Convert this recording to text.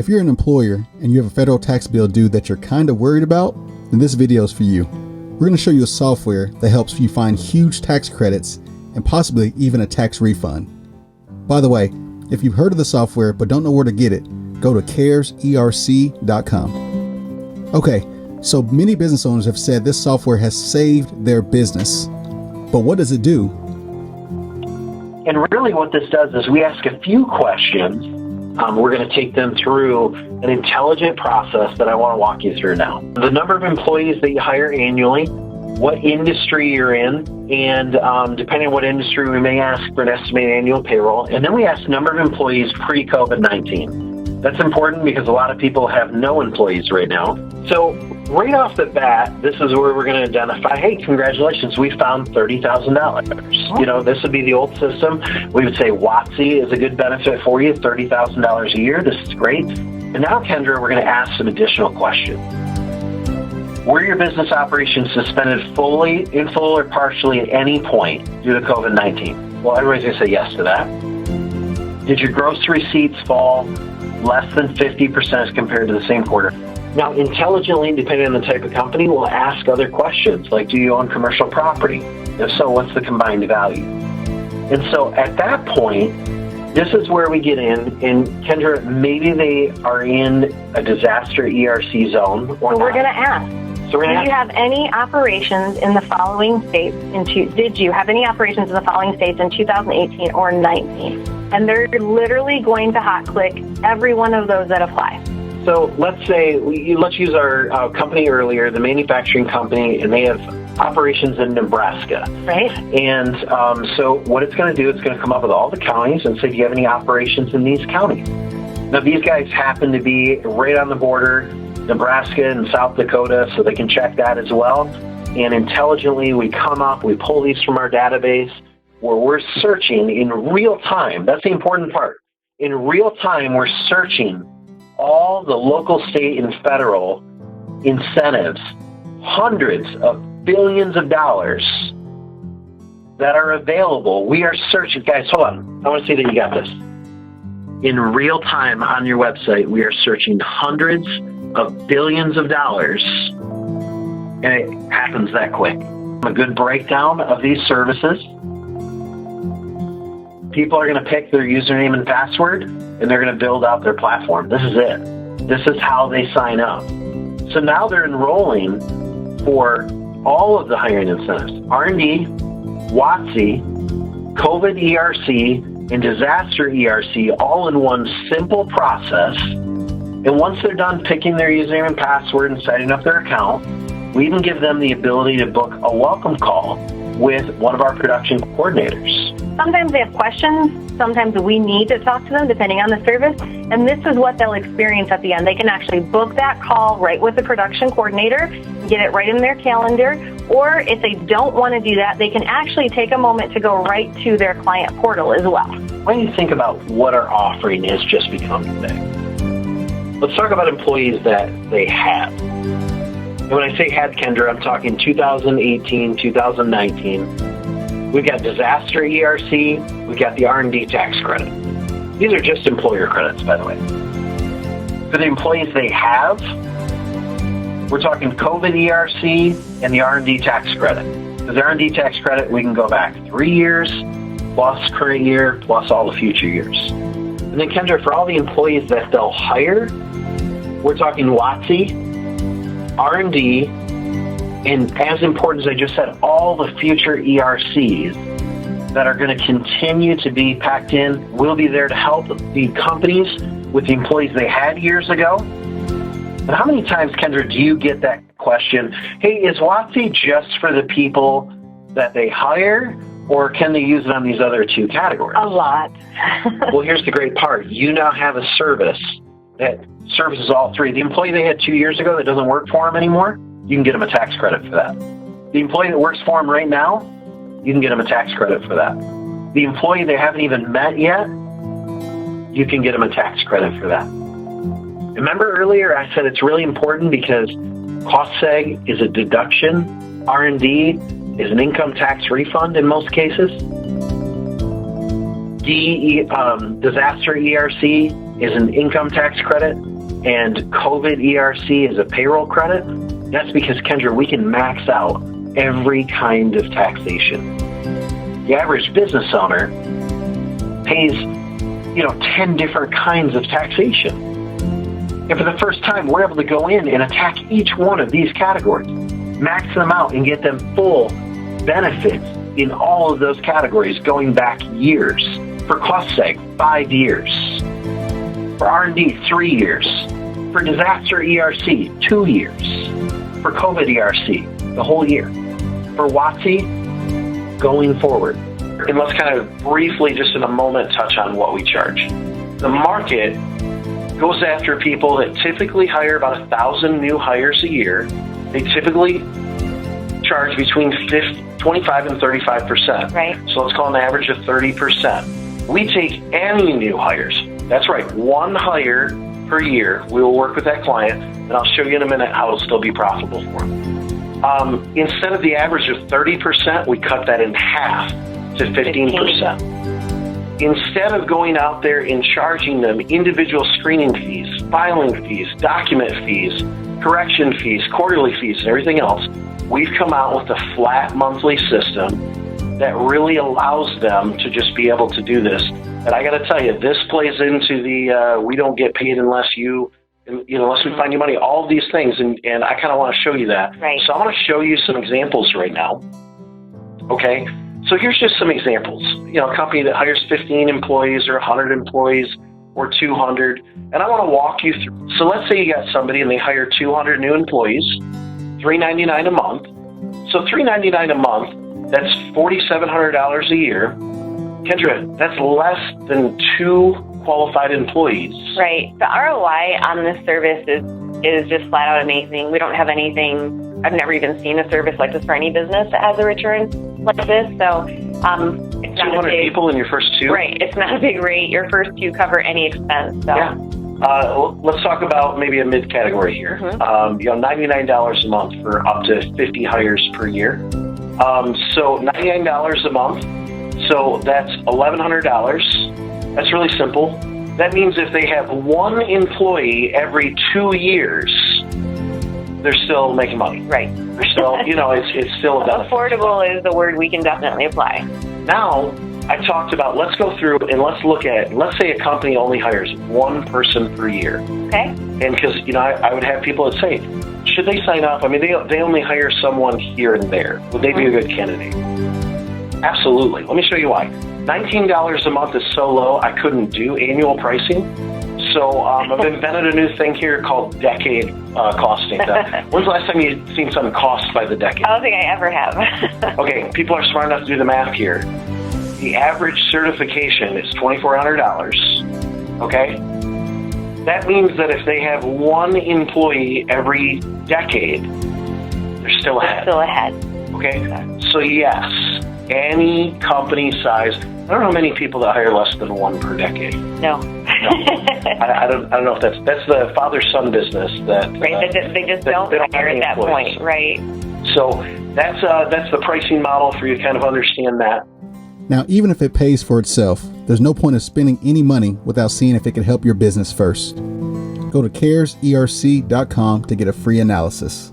If you're an employer and you have a federal tax bill due that you're kind of worried about, then this video is for you. We're going to show you a software that helps you find huge tax credits and possibly even a tax refund. By the way, if you've heard of the software but don't know where to get it, go to careserc.com. Okay, so many business owners have said this software has saved their business. But what does it do? And really what this does is we ask a few questions. We're going to take them through an intelligent process that I want to walk you through now. The number of employees that you hire annually, what industry you're in, and depending on what industry, we may ask for an estimated annual payroll. And then we ask the number of employees pre-COVID-19. That's important because a lot of people have no employees right now. So right off the bat, this is where we're going to identify, hey, congratulations, we found $30,000. You know, this would be the old system. We would say WOTC is a good benefit for you, $30,000 a year. This is great. And now, Kendra, we're going to ask some additional questions. Were your business operations suspended fully, in full, or partially at any point due to COVID-19? Well, everybody's going to say yes to that. Did your gross receipts fall less than 50% as compared to the same quarter? Now, intelligently, depending on the type of company, we'll ask other questions like, do you own commercial property? If so, what's the combined value? And so at that point, this is where we get in. And Kendra, maybe they are in a disaster ERC zone or not. We're going to ask. So Do you have any operations in the following states did you have any operations in the following states in 2018 or 19? And they're literally going to hot click every one of those that apply. So let's use our company earlier, the manufacturing company, and they have operations in Nebraska. Right. And so what it's going to do, it's going to come up with all the counties and say, do you have any operations in these counties? Now, these guys happen to be right on the border, Nebraska and South Dakota, so they can check that as well. And intelligently, we pull these from our database where we're searching in real time. That's the important part. In real time, we're searching all the local, state, and federal incentives, hundreds of billions of dollars that are available. We are searching. Guys, hold on. I want to see that you got this. In real time on your website, we are searching hundreds of billions of dollars, and it happens that quick. A good breakdown of these services. People are going to pick their username and password, and they're going to build out their platform. This is it. This is how they sign up. So now they're enrolling for all of the hiring incentives, R&D, WOTC, COVID ERC, and disaster ERC, all in one simple process. And once they're done picking their username and password and setting up their account, we even give them the ability to book a welcome call with one of our production coordinators. Sometimes they have questions. Sometimes we need to talk to them depending on the service. And this is what they'll experience at the end. They can actually book that call right with the production coordinator, get it right in their calendar. Or if they don't want to do that, they can actually take a moment to go right to their client portal as well. When you think about what our offering is just become today, let's talk about employees that they had. And when I say had, Kendra, I'm talking 2018, 2019. We've got disaster ERC. We've got the R&D tax credit. These are just employer credits, by the way. For the employees they have, we're talking COVID ERC and the R&D tax credit. For the R&D tax credit, we can go back 3 years, plus current year, plus all the future years. And then, Kendra, for all the employees that they'll hire, we're talking WOTC, R&D, and as important as I just said, all the future ERCs that are going to continue to be packed in. We'll be there to help the companies with the employees they had years ago. And how many times, Kendra, do you get that question, hey, is WOTC just for the people that they hire, or can they use it on these other two categories? A lot. Well, here's the great part. You now have a service that services all three. The employee they had 2 years ago that doesn't work for them anymore, you can get them a tax credit for that. The employee that works for them right now, you can get them a tax credit for that. The employee they haven't even met yet, you can get them a tax credit for that. Remember earlier I said it's really important because cost seg is a deduction, R&D is an income tax refund in most cases. Disaster ERC is an income tax credit and COVID ERC is a payroll credit, that's because, Kendra, we can max out every kind of taxation. The average business owner pays, 10 different kinds of taxation. And for the first time, we're able to go in and attack each one of these categories, max them out, and get them full benefits in all of those categories going back years. For cost seg, 5 years. For R&D, 3 years. For disaster ERC, 2 years. For COVID ERC, the whole year. For WOTC, going forward. And let's kind of briefly, just in a moment, touch on what we charge. The market goes after people that typically hire about 1,000 new hires a year. They typically charge between 25 and 35%. Right. So let's call an average of 30%. We take any new hires. That's right, 1 hire per year. We will work with that client, and I'll show you in a minute how it'll still be profitable for them. Instead of the average of 30%, we cut that in half to 15%. Instead of going out there and charging them individual screening fees, filing fees, document fees, correction fees, quarterly fees, and everything else, we've come out with a flat monthly system that really allows them to just be able to do this. And I got to tell you, this plays into the we don't get paid unless unless we find you money, all of these things, and I kind of want to show you that. Right. So I want to show you some examples right now. Okay? So here's just some examples. A company that hires 15 employees or 100 employees or 200, and I want to walk you through. So let's say you got somebody and they hire 200 new employees, $399 a month. So $399 a month, that's $4,700 a year. Kendra, that's less than 2 qualified employees. Right. The ROI on this service is just flat out amazing. We don't have anything. I've never even seen a service like this for any business that has a return like this. So it's not 200 people in your first 2? Right. It's not a big rate. Your first 2 cover any expense. So. Yeah. Let's talk about maybe a mid-category here. $99 a month for up to 50 hires per year. So $99 a month. So that's $1,100. That's really simple. That means if they have 1 employee every 2 years, they're still making money. Right. They're still, it's still a benefit. Affordable is the word we can definitely apply. Now, I talked about, let's go through and let's look at, let's say a company only hires 1 person per year. Okay. And because, I would have people that say, should they sign up? I mean, they only hire someone here and there. Would they be a good candidate? Absolutely. Let me show you why. $19 a month is so low, I couldn't do annual pricing. So I've invented a new thing here called decade costing. When's the last time you've seen something cost by the decade? I don't think I ever have. Okay, people are smart enough to do the math here. The average certification is $2,400. Okay? That means that if they have 1 employee every decade, they're still ahead. Still ahead. Okay? So yes, any company size, I don't know many people that hire less than 1 per decade. No. I don't know if that's the father-son business that right. They just don't hire at that point, right? So that's the pricing model for you to kind of understand that. Now, even if it pays for itself, there's no point of spending any money without seeing if it can help your business first. Go to careserc.com to get a free analysis.